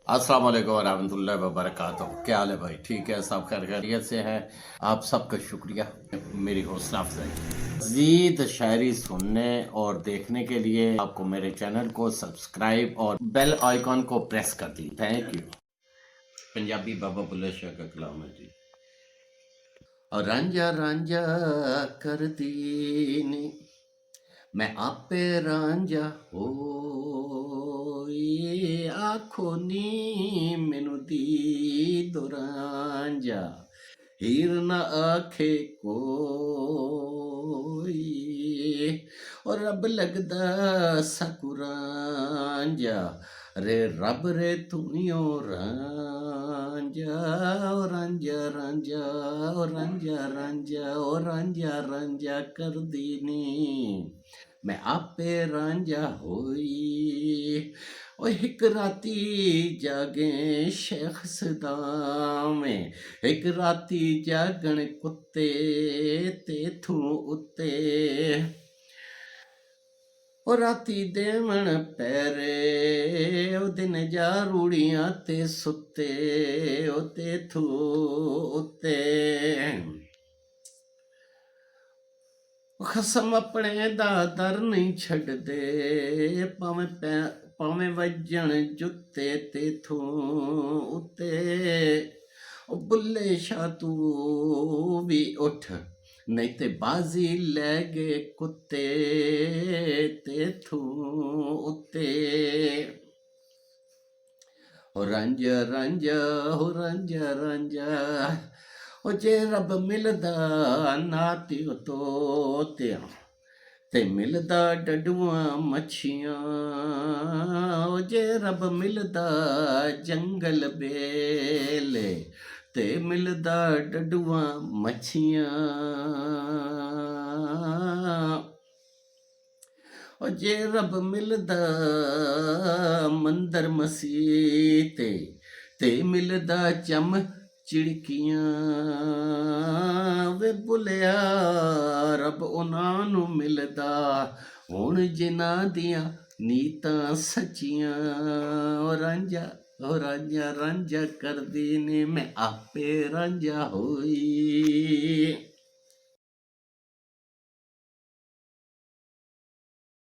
अस्सलाम वालेकुम वरहमतुल्लाहि वबरकातुहू। क्या हाल है भाई? ठीक है, सब खैरियत से हैं। आप सबका शुक्रिया मेरी हौसला अफजाई। मज़ीद शायरी सुनने और देखने के लिए आपको मेरे चैनल को सब्सक्राइब और बेल आइकॉन को प्रेस कर दी। Thank you. पंजाबी बाबा बुल्ले शाह का कलाम है जी। और रांझा रांझा कर दीनी मैं आपे रांझा होई आखो नी मैनू दी दो रांझा हीर न आखे कोई और रब लगदा सकुरांझा रे रब रे तुनियो रांझा ओ रांझा रांझा ओ रांझा रांझा ओ रांझा रांझा कर दीनी मैं आपे रांझा होई ओ एक राती जागे शेख सदाम एक राती जागण कुत्ते तेथू उत्ते ओ राती देवण पैरे ओ दिन जा रूड़ियां ते सुत्ते ओ तेथू उत्ते खसम अपने दा दर नहीं छड्डदे भावें वजन जुत्ते तेथू उत्ते ओ बुल्ले शाह तू भी उठ नहीं ते बाजी लै गए कुत्ते तेथू उत्ते हो रांझा रांझा हो रांझा रांझा ओ जे रब मिलदा नाती तोतियां ते मिलदा डडुआं मच्छियां ओ जे रब मिलदा जंगल बेले ते मिलदा डडुआं मच्छियां ओ जे रब मिलदा मंदर मसीह ते मिलदा चम चिड़कियां वे बुलिया रब उन्हां नू मिलदा हुण जिन्हां दियां नीतां सच्चियां ओ रांझा रांझा कर दी ने मैं आपे रांझा होई।